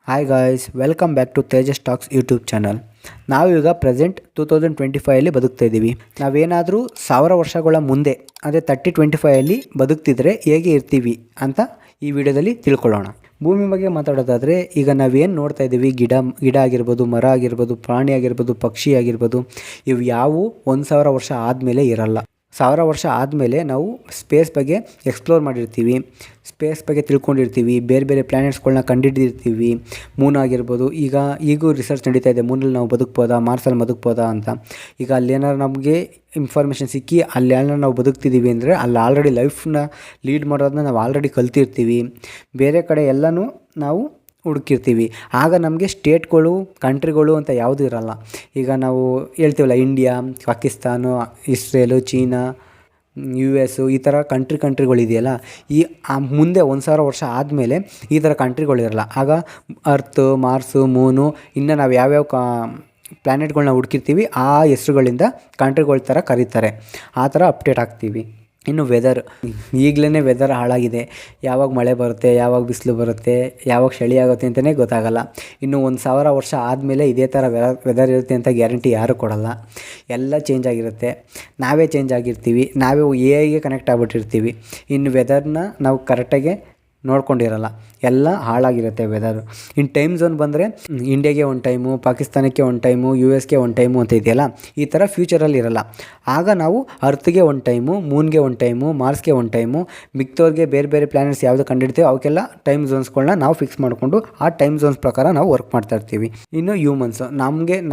Hi guys, welcome back to Tejas talks YouTube channel. ನಾವೀಗ present 2025 ಬದುಕ್ತಾ ಇದ್ದೀವಿ. ನಾವೇನಾದರೂ 1000 ವರ್ಷಗಳ ಮುಂದೆ ಅಂದರೆ 3025 ಬದುಕ್ತಿದ್ರೆ ಹೇಗೆ ಇರ್ತೀವಿ ಅಂತ ಈ ವಿಡಿಯೋದಲ್ಲಿ ತಿಳ್ಕೊಳ್ಳೋಣ. ಭೂಮಿ ಬಗ್ಗೆ ಮಾತಾಡೋದಾದರೆ, ಈಗ ನಾವೇನು ನೋಡ್ತಾ ಇದ್ದೀವಿ, ಗಿಡ ಆಗಿರ್ಬೋದು, ಮರ ಆಗಿರ್ಬೋದು, ಪ್ರಾಣಿ ಆಗಿರ್ಬೋದು, ಪಕ್ಷಿ ಆಗಿರ್ಬೋದು, ಇವು ಯಾವುವು 1000 ವರ್ಷ ಆದಮೇಲೆ ಇರಲ್ಲ. 1000 ವರ್ಷ ಆದಮೇಲೆ ನಾವು ಸ್ಪೇಸ್ ಬಗ್ಗೆ ಎಕ್ಸ್ಪ್ಲೋರ್ ಮಾಡಿರ್ತೀವಿ, ಸ್ಪೇಸ್ ಬಗ್ಗೆ ತಿಳ್ಕೊಂಡಿರ್ತೀವಿ, ಬೇರೆ ಬೇರೆ ಪ್ಲ್ಯಾನೆಟ್ಸ್ಗಳನ್ನ ಕಂಡುಹಿಡಿದಿರ್ತೀವಿ. ಮೂನ್ ಆಗಿರ್ಬೋದು, ಈಗೂ ರಿಸರ್ಚ್ ನಡೀತಾ ಇದೆ, ಮೂನಲ್ಲಿ ನಾವು ಬದುಕ್ಬೋದಾ, ಮಾರ್ಸಲ್ಲಿ ಬದುಕ್ಬೋದಾ ಅಂತ. ಈಗ ಅಲ್ಲೇನಾದ್ರು ನಮಗೆ ಇನ್ಫಾರ್ಮೇಷನ್ ಸಿಕ್ಕಿ ಅಲ್ಲೇನಾರು ನಾವು ಬದುಕ್ತಿದ್ದೀವಿ ಅಂದರೆ ಅಲ್ಲಿ ಆಲ್ರೆಡಿ ಲೈಫ್ನ ಲೀಡ್ ಮಾಡೋದನ್ನ ನಾವು ಆಲ್ರೆಡಿ ಕಲ್ತಿರ್ತೀವಿ. ಬೇರೆ ಕಡೆ ಎಲ್ಲನೂ ನಾವು ಹುಡುಕಿರ್ತೀವಿ. ಆಗ ನಮಗೆ ಸ್ಟೇಟ್ಗಳು, ಕಂಟ್ರಿಗಳು ಅಂತ ಯಾವುದೂ ಇರಲ್ಲ. ಈಗ ನಾವು ಹೇಳ್ತೀವಲ್ಲ, India, Pakistan, Israel, China, US ಈ ಥರ ಕಂಟ್ರಿಗಳಿದೆಯಲ್ಲ, ಮುಂದೆ 1000 ವರ್ಷ ಆದಮೇಲೆ ಈ ಥರ ಕಂಟ್ರಿಗಳಿರಲ್ಲ. ಆಗ ಅರ್ತು, ಮಾರ್ಸು, ಮೂನು, ಇನ್ನು ನಾವು ಯಾವ್ಯಾವ ಪ್ಲ್ಯಾನೆಟ್ಗಳನ್ನ ಹುಡುಕಿರ್ತೀವಿ ಆ ಹೆಸ್ರುಗಳಿಂದ ಕಂಟ್ರಿಗಳ ಥರ ಕರೀತಾರೆ. ಆ ಥರ ಅಪ್ಡೇಟ್ ಆಗ್ತೀವಿ. ಇನ್ನು ವೆದರ್, ಈಗಲೇ ವೆದರ್ ಹಾಳಾಗಿದೆ. ಯಾವಾಗ ಮಳೆ ಬರುತ್ತೆ, ಯಾವಾಗ ಬಿಸಿಲು ಬರುತ್ತೆ, ಯಾವಾಗ ಚಳಿ ಆಗುತ್ತೆ ಅಂತಲೇ ಗೊತ್ತಾಗಲ್ಲ. ಇನ್ನು 1000 ವರ್ಷ ಆದಮೇಲೆ ಇದೇ ಥರ ವೆದರ್ ಇರುತ್ತೆ ಅಂತ ಗ್ಯಾರಂಟಿ ಯಾರೂ ಕೊಡಲ್ಲ. ಎಲ್ಲ ಚೇಂಜ್ ಆಗಿರುತ್ತೆ, ನಾವೇ ಚೇಂಜ್ ಆಗಿರ್ತೀವಿ, ನಾವೇ AI ಕನೆಕ್ಟ್ ಆಗ್ಬಿಟ್ಟಿರ್ತೀವಿ. ಇನ್ನು ವೆದರ್ನ ನಾವು ಕರೆಕ್ಟಾಗಿ ನೋಡ್ಕೊಂಡಿರಲ್ಲ, ಎಲ್ಲ ಹಾಳಾಗಿರುತ್ತೆ ವೆದರು. ಇನ್ನು ಟೈಮ್ ಝೋನ್ ಬಂದರೆ ಇಂಡಿಯಾಗೆ ಒಂದು ಟೈಮು, ಪಾಕಿಸ್ತಾನಕ್ಕೆ ಒಂದು ಟೈಮು, USಗೆ ಒಂದು ಟೈಮು ಅಂತ ಇದೆಯಲ್ಲ, ಈ ಥರ ಫ್ಯೂಚರಲ್ಲಿ ಇರಲ್ಲ. ಆಗ ನಾವು ಅರ್ತ್ಗೆ ಒಂದು ಟೈಮು, ಮೂನ್ಗೆ ಒಂದು ಟೈಮು, ಮಾರ್ಸ್ಗೆ ಒಂದು ಟೈಮು, ಮಿಕ್ತವ್ರಿಗೆ ಬೇರೆ ಬೇರೆ ಪ್ಲ್ಯಾನೆಟ್ಸ್ ಯಾವುದು ಕಂಡಿಡ್ತೀವಿ ಅವಕ್ಕೆಲ್ಲ ಟೈಮ್ ಝೋನ್ಸ್ಗಳನ್ನ ನಾವು ಫಿಕ್ಸ್ ಮಾಡಿಕೊಂಡು ಆ ಟೈಮ್ ಝೋನ್ಸ್ ಪ್ರಕಾರ ನಾವು ವರ್ಕ್ ಮಾಡ್ತಾ ಇರ್ತೀವಿ. ಇನ್ನು ಹ್ಯೂಮನ್ಸು,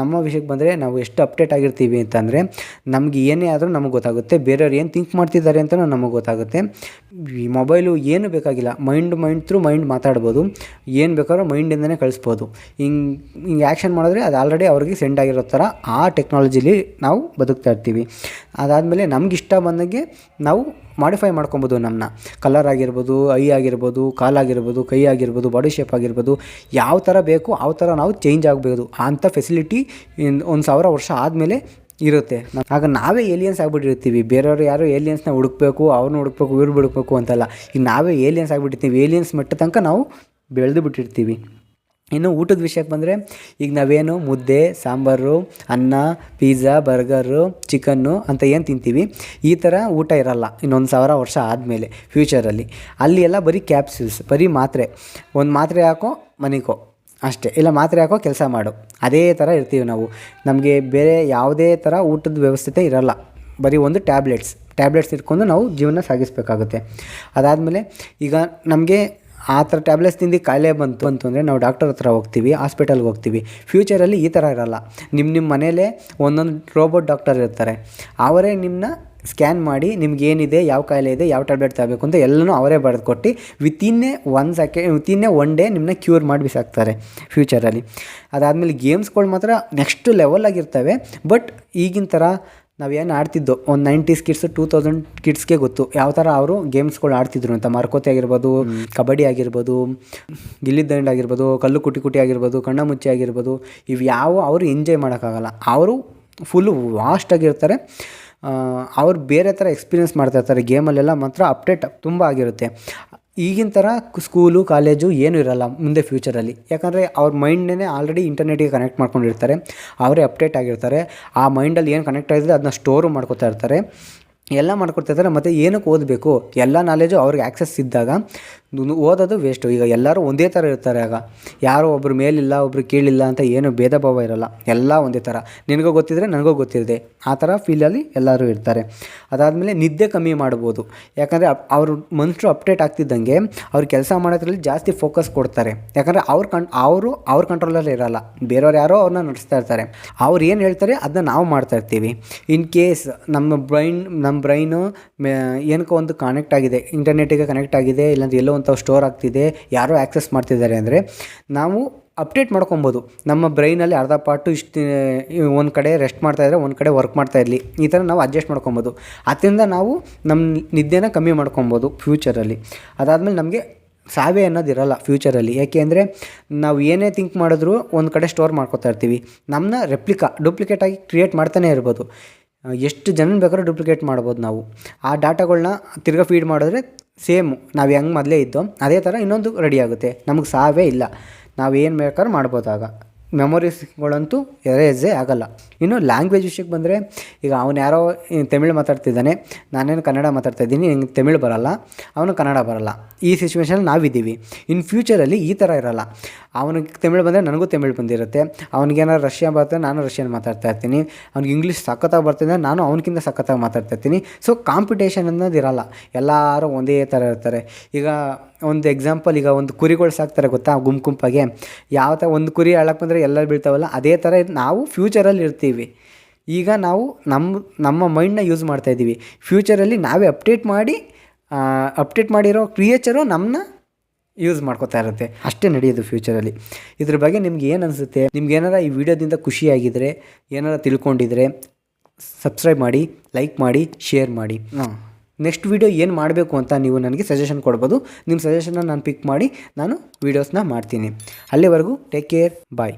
ನಮ್ಮ ವಿಷಯಕ್ಕೆ ಬಂದರೆ ನಾವು ಎಷ್ಟು ಅಪ್ಡೇಟ್ ಆಗಿರ್ತೀವಿ ಅಂತಂದರೆ, ನಮಗೆ ಏನೇ ಆದರೂ ನಮಗೆ ಗೊತ್ತಾಗುತ್ತೆ, ಬೇರೆಯವ್ರು ಏನು ಥಿಂಕ್ ಮಾಡ್ತಿದ್ದಾರೆ ಅಂತಲೂ ನಮಗೆ ಗೊತ್ತಾಗುತ್ತೆ. ಈ ಮೊಬೈಲು ಏನು ಬೇಕಾಗಿಲ್ಲ, ಮೈಂಡ್ ಥ್ರೂ ಮೈಂಡ್ ಮಾತಾಡ್ಬೋದು, ಏನು ಬೇಕಾದ್ರೂ ಮೈಂಡಿಂದನೇ ಕಳಿಸ್ಬೋದು. ಹಿಂಗೆ ಆ್ಯಕ್ಷನ್ ಮಾಡಿದ್ರೆ ಅದು ಆಲ್ರೆಡಿ ಅವ್ರಿಗೆ ಸೆಂಡ್ ಆಗಿರೋ ಥರ ಆ ಟೆಕ್ನಾಲಜಿಲಿ ನಾವು ಬದುಕ್ತಾ ಇರ್ತೀವಿ. ಅದಾದಮೇಲೆ ನಮ್ಗೆ ಇಷ್ಟ ಬಂದಂಗೆ ನಾವು ಮಾಡಿಫೈ ಮಾಡ್ಕೊಬೋದು. ನಮ್ಮನ್ನ ಕಲರ್ ಆಗಿರ್ಬೋದು, ಐ ಆಗಿರ್ಬೋದು, ಕಾಲಾಗಿರ್ಬೋದು, ಕೈ ಆಗಿರ್ಬೋದು, ಬಾಡಿ ಶೇಪ್ ಆಗಿರ್ಬೋದು, ಯಾವ ಥರ ಬೇಕು ಆ ಥರ ನಾವು ಚೇಂಜ್ ಆಗಬಹುದು. ಅಂಥ ಫೆಸಿಲಿಟಿ 1000 ವರ್ಷ ಆದಮೇಲೆ ಇರುತ್ತೆ. ಆಗ ನಾವೇ ಏಲಿಯನ್ಸ್ ಆಗಿಬಿಟ್ಟಿರ್ತೀವಿ. ಬೇರೆಯವರು ಯಾರು ಏಲಿಯನ್ಸ್ನ ಹುಡುಕಬೇಕು, ಅವ್ರನ್ನ ಹುಡುಕಬೇಕು, ಇವ್ರು ಹುಡುಕಬೇಕು ಅಂತಲ್ಲ. ಈಗ ನಾವೇ ಏಲಿಯನ್ಸ್ ಆಗಿಬಿಟ್ಟಿರ್ತೀವಿ. ಏಲಿಯನ್ಸ್ ಮಟ್ಟ ತನಕ ನಾವು ಬೆಳೆದು ಬಿಟ್ಟಿರ್ತೀವಿ. ಇನ್ನು ಊಟದ ವಿಷಯಕ್ಕೆ ಬಂದರೆ, ಈಗ ನಾವೇನು ಮುದ್ದೆ, ಸಾಂಬಾರು, ಅನ್ನ, ಪಿಜ್ಜಾ, ಬರ್ಗರು, ಚಿಕನ್ನು ಅಂತ ಏನು ತಿಂತೀವಿ, ಈ ಥರ ಊಟ ಇರಲ್ಲ ಇನ್ನು 1000 ವರ್ಷ ಆದಮೇಲೆ ಫ್ಯೂಚರಲ್ಲಿ. ಅಲ್ಲಿ ಎಲ್ಲ ಬರೀ ಕ್ಯಾಪ್ಸೂಲ್ಸ್, ಬರೀ ಮಾತ್ರೆ. ಒಂದು ಮಾತ್ರೆ ಹಾಕೋ ಮನಿಕೋ ಅಷ್ಟೇ, ಇಲ್ಲ ಮಾತ್ರೆ ಹಾಕೋ ಕೆಲಸ ಮಾಡು, ಅದೇ ಥರ ಇರ್ತೀವಿ ನಾವು. ನಮಗೆ ಬೇರೆ ಯಾವುದೇ ಥರ ಊಟದ ವ್ಯವಸ್ಥೆ ಇರಲ್ಲ, ಬರೀ ಒಂದು ಟ್ಯಾಬ್ಲೆಟ್ಸ್ ಇಟ್ಕೊಂಡು ನಾವು ಜೀವನ ಸಾಗಿಸಬೇಕಾಗುತ್ತೆ. ಅದಾದಮೇಲೆ ಈಗ ನಮಗೆ ಆ ಥರ ಟ್ಯಾಬ್ಲೆಟ್ಸ್ ತಿಂದು ಕಾಯಿಲೆ ಬಂತು ಅಂದರೆ ನಾವು ಡಾಕ್ಟರ್ ಹತ್ರ ಹೋಗ್ತೀವಿ, ಹಾಸ್ಪಿಟಲ್ಗೆ ಹೋಗ್ತೀವಿ. ಫ್ಯೂಚರಲ್ಲಿ ಈ ಥರ ಇರಲ್ಲ. ನಿಮ್ಮ ಮನೇಲೇ ಒಂದೊಂದು ರೋಬೋಟ್ ಡಾಕ್ಟರ್ ಇರ್ತಾರೆ. ಅವರೇ ನಿಮ್ಮನ್ನ ಸ್ಕ್ಯಾನ್ ಮಾಡಿ ನಿಮ್ಗೇನಿದೆ, ಯಾವ ಕಾಯಿಲೆ ಇದೆ, ಯಾವ ಟ್ಯಾಬ್ಲೆಟ್ ತಗೋಬೇಕು ಅಂತ ಎಲ್ಲನೂ ಅವರೇ ಬರೆದು ಕೊಟ್ಟು ವಿತಿನ್ನೇ 1 ಡೇ ನಿಮ್ಮನ್ನ ಕ್ಯೂರ್ ಮಾಡಿ ಬಿಸಾಕ್ತಾರೆ ಫ್ಯೂಚರಲ್ಲಿ. ಅದಾದಮೇಲೆ ಗೇಮ್ಸ್ಗಳು ಮಾತ್ರ ನೆಕ್ಸ್ಟ್ ಲೆವೆಲಾಗಿರ್ತವೆ. ಬಟ್ ಈಗಿನ ಥರ ನಾವೇನು ಆಡ್ತಿದ್ದೋ ಒಂದು 90s ಕಿಡ್ಸು 2000 ಕಿಡ್ಸ್ಗೆ ಗೊತ್ತು ಯಾವ ಥರ ಅವರು ಗೇಮ್ಸ್ಗಳು ಆಡ್ತಿದ್ರು ಅಂತ. ಮರಕೋತಿ ಆಗಿರ್ಬೋದು, ಕಬಡ್ಡಿ ಆಗಿರ್ಬೋದು, ಗಿಲ್ಲಿದಂಡು ಆಗಿರ್ಬೋದು, ಕಲ್ಲು ಕುಟಿ ಆಗಿರ್ಬೋದು, ಕಣ್ಣ ಮುಚ್ಚಿ ಆಗಿರ್ಬೋದು, ಇವು ಅವರು ಎಂಜಾಯ್ ಮಾಡೋಕ್ಕಾಗಲ್ಲ. ಅವರು ಫುಲ್ಲು ವಾಸ್ಟಾಗಿರ್ತಾರೆ. ಅವ್ರು ಬೇರೆ ಥರ ಎಕ್ಸ್ಪೀರಿಯೆನ್ಸ್ ಮಾಡ್ತಾಯಿರ್ತಾರೆ. ಗೇಮಲ್ಲೆಲ್ಲ ಮಾತ್ರ ಅಪ್ಡೇಟ್ ತುಂಬ ಆಗಿರುತ್ತೆ. ಈಗಿನ ಥರ ಸ್ಕೂಲು, ಕಾಲೇಜು ಏನೂ ಇರಲ್ಲ ಮುಂದೆ ಫ್ಯೂಚರಲ್ಲಿ. ಯಾಕಂದರೆ ಅವ್ರ ಮೈಂಡನ್ನೇ ಆಲ್ರೆಡಿ ಇಂಟರ್ನೆಟಿಗೆ ಕನೆಕ್ಟ್ ಮಾಡ್ಕೊಂಡಿರ್ತಾರೆ, ಅವರೇ ಅಪ್ಡೇಟ್ ಆಗಿರ್ತಾರೆ. ಆ ಮೈಂಡಲ್ಲಿ ಏನು ಕನೆಕ್ಟ್ ಆಗಿದ್ರೆ ಅದನ್ನ ಸ್ಟೋರು ಮಾಡ್ಕೊತಾ ಇರ್ತಾರೆ, ಎಲ್ಲ ಮಾಡ್ಕೊಡ್ತಿರ್ತಾರೆ. ಮತ್ತು ಏನಕ್ಕೆ ಓದಬೇಕು, ಎಲ್ಲ ನಾಲೆಜು ಅವ್ರಿಗೆ ಆ್ಯಕ್ಸಸ್ ಇದ್ದಾಗ ಓದೋದು ವೇಸ್ಟು. ಈಗ ಎಲ್ಲರೂ ಒಂದೇ ಥರ ಇರ್ತಾರೆ. ಆಗ ಯಾರೋ ಒಬ್ಬರು ಮೇಲಿಲ್ಲ, ಒಬ್ಬರು ಕೀಳಿಲ್ಲ ಅಂತ ಏನು ಭೇದ ಭಾವ ಇರೋಲ್ಲ, ಎಲ್ಲ ಒಂದೇ ಥರ. ನಿನಗೂ ಗೊತ್ತಿದ್ರೆ ನನಗೂ ಗೊತ್ತಿದೆ, ಆ ಥರ ಫೀಲಲ್ಲಿ ಎಲ್ಲರೂ ಇರ್ತಾರೆ. ಅದಾದಮೇಲೆ ನಿದ್ದೆ ಕಮ್ಮಿ ಮಾಡ್ಬೋದು. ಯಾಕಂದರೆ ಅವರು ಮನುಷ್ಯರು ಅಪ್ಡೇಟ್ ಆಗ್ತಿದ್ದಂಗೆ ಅವ್ರು ಕೆಲಸ ಮಾಡೋದ್ರಲ್ಲಿ ಜಾಸ್ತಿ ಫೋಕಸ್ ಕೊಡ್ತಾರೆ. ಯಾಕಂದರೆ ಅವ್ರ ಕಂಟ್ರೋಲಲ್ಲಿ ಇರೋಲ್ಲ, ಬೇರೆಯವ್ರು ಯಾರೋ ಅವ್ರನ್ನ ನಡೆಸ್ತಾ ಇರ್ತಾರೆ. ಅವ್ರು ಏನು ಹೇಳ್ತಾರೆ ಅದನ್ನ ನಾವು ಮಾಡ್ತಾಯಿರ್ತೀವಿ. ಇನ್ ಕೇಸ್ ನಮ್ಮ ಬ್ರೈನು ಏನಕ್ಕೋ ಒಂದು ಕನೆಕ್ಟ್ ಆಗಿದೆ, ಇಂಟರ್ನೆಟಿಗೆ ಕನೆಕ್ಟ್ ಆಗಿದೆ, ಇಲ್ಲಾಂದ್ರೆ ಎಲ್ಲೋ ಅಂತ ಸ್ಟೋರ್ ಆಗ್ತಿದೆ, ಯಾರೋ ಆ್ಯಕ್ಸೆಸ್ ಮಾಡ್ತಿದ್ದಾರೆ ಅಂದರೆ ನಾವು ಅಪ್ಡೇಟ್ ಮಾಡ್ಕೊಬೋದು. ನಮ್ಮ ಬ್ರೈನಲ್ಲಿ ಅರ್ಧ ಪಾರ್ಟು ಒಂದು ಕಡೆ ರೆಸ್ಟ್ ಮಾಡ್ತಾಯಿದ್ರೆ ಒಂದು ಕಡೆ ವರ್ಕ್ ಮಾಡ್ತಾ ಇರಲಿ, ಈ ಥರ ನಾವು ಅಡ್ಜಸ್ಟ್ ಮಾಡ್ಕೊಬೋದು. ಅದರಿಂದ ನಾವು ನಮ್ಮ ನಿದ್ದೆನ ಕಮ್ಮಿ ಮಾಡ್ಕೊಬೋದು ಫ್ಯೂಚರಲ್ಲಿ. ಅದಾದಮೇಲೆ ನಮಗೆ ಸಾವೇ ಅನ್ನೋದಿರಲ್ಲ ಫ್ಯೂಚರಲ್ಲಿ. ಯಾಕೆ ಅಂದರೆ ನಾವು ಏನೇ ಥಿಂಕ್ ಮಾಡಿದ್ರೂ ಒಂದು ಕಡೆ ಸ್ಟೋರ್ ಮಾಡ್ಕೊತಾ ಇರ್ತೀವಿ. ನಮ್ಮನ್ನ ಡೂಪ್ಲಿಕೇಟಾಗಿ ಕ್ರಿಯೇಟ್ ಮಾಡ್ತಾನೆ ಇರ್ಬೋದು. ಎಷ್ಟು ಜನ ಬೇಕಾದ್ರೂ ಡೂಪ್ಲಿಕೇಟ್ ಮಾಡ್ಬೋದು ನಾವು. ಆ ಡಾಟಾಗಳನ್ನ ತಿರ್ಗಾ ಫೀಡ್ ಮಾಡಿದ್ರೆ ಸೇಮು ನಾವು ಹೆಂಗೆ ಮೊದಲೇ ಇದ್ದೋ ಅದೇ ಥರ ಇನ್ನೊಂದು ರೆಡಿ ಆಗುತ್ತೆ. ನಮಗೆ ಸಾವೇ ಇಲ್ಲ. ನಾವೇನು ಬೇಕಾದ್ರೂ ಮಾಡ್ಬೋದಾಗ ಮೆಮೊರೀಸ್ಗಳಂತೂ ಎರೇಸೇ ಆಗಲ್ಲ. ಇನ್ನು ಲ್ಯಾಂಗ್ವೇಜ್ ವಿಷಯಕ್ಕೆ ಬಂದರೆ, ಈಗ ಅವನು ಯಾರೋ ತಮಿಳು ಮಾತಾಡ್ತಿದ್ದಾನೆ, ನಾನೇನು ಕನ್ನಡ ಮಾತಾಡ್ತಾಯಿದ್ದೀನಿ, ನಿಂಗೆ ತಮಿಳು ಬರೋಲ್ಲ, ಅವನು ಕನ್ನಡ ಬರೋಲ್ಲ. ಈ ಸಿಚುವೇಷನಲ್ಲಿ ನಾವಿದ್ದೀವಿ. ಇನ್ ಫ್ಯೂಚರಲ್ಲಿ ಈ ಥರ ಇರೋಲ್ಲ. ಅವನಿಗೆ ತಮಿಳು ಬಂದರೆ ನನಗೂ ತಮಿಳು ಬಂದಿರುತ್ತೆ, ಅವ್ನಿಗೇನಾದ್ರು ರಷ್ಯಾ ಬರ್ತದೆ, ನಾನು ರಷ್ಯನ್ ಮಾತಾಡ್ತಾ ಇರ್ತೀನಿ, ಅವ್ನಿಗೆ ಇಂಗ್ಲೀಷ್ ಸಖತ್ತಾಗಿ ಬರ್ತಿದೆ, ನಾನು ಅವ್ನಿಗಿಂತ ಸಖತ್ತಾಗಿ ಮಾತಾಡ್ತಾ ಇರ್ತೀನಿ. ಸೊ ಕಾಂಪಿಟೇಷನ್ ಅನ್ನೋದು ಇರೋಲ್ಲ, ಎಲ್ಲರೂ ಒಂದೇ ಥರ ಇರ್ತಾರೆ. ಈಗ ಒಂದು ಎಕ್ಸಾಂಪಲ್, ಈಗ ಒಂದು ಕುರಿಗಳು ಸಾಕ್ತಾರೆ ಗೊತ್ತಾ, ಗುಂಪಾಗೆ, ಯಾವ ಥರ ಒಂದು ಕುರಿ ಹಾಳಕ್ಕೆ ಬಂದರೆ ಎಲ್ಲರೂ ಬೀಳ್ತಾವಲ್ಲ, ಅದೇ ಥರ ನಾವು ಫ್ಯೂಚರಲ್ಲಿ ಇರ್ತೀವಿ. ಈಗ ನಾವು ನಮ್ಮ ಮೈಂಡನ್ನ ಯೂಸ್ ಮಾಡ್ತಾಯಿದ್ದೀವಿ. ಫ್ಯೂಚರಲ್ಲಿ ನಾವೇ ಅಪ್ಡೇಟ್ ಮಾಡಿರೋ ಕ್ರಿಯೇಚರು ನಮ್ಮನ್ನ ಯೂಸ್ ಮಾಡ್ಕೋತಾ ಇರುತ್ತೆ. ಅಷ್ಟೇ ನಡೆಯೋದು ಫ್ಯೂಚರಲ್ಲಿ. ಇದ್ರ ಬಗ್ಗೆ ನಿಮ್ಗೆ ಏನು ಅನಿಸುತ್ತೆ? ನಿಮ್ಗೆ ಏನಾರ ಈ ವಿಡಿಯೋದಿಂದ ಖುಷಿಯಾಗಿದ್ದರೆ, ಏನಾರ ತಿಳ್ಕೊಂಡಿದ್ರೆ ಸಬ್ಸ್ಕ್ರೈಬ್ ಮಾಡಿ, ಲೈಕ್ ಮಾಡಿ, ಶೇರ್ ಮಾಡಿ. ನೆಕ್ಸ್ಟ್ ವೀಡಿಯೋ ಏನು ಮಾಡಬೇಕು ಅಂತ ನೀವು ನನಗೆ ಸಜೆಷನ್ ಕೊಡ್ಬೋದು. ನಿಮ್ಮ ಸಜೆಷನ್ನ ನಾನು ಪಿಕ್ ಮಾಡಿ ನಾನು ವೀಡಿಯೋಸ್ನ ಮಾಡ್ತೀನಿ. ಅಲ್ಲಿವರೆಗೂ ಟೇಕ್ ಕೇರ್, ಬಾಯ್.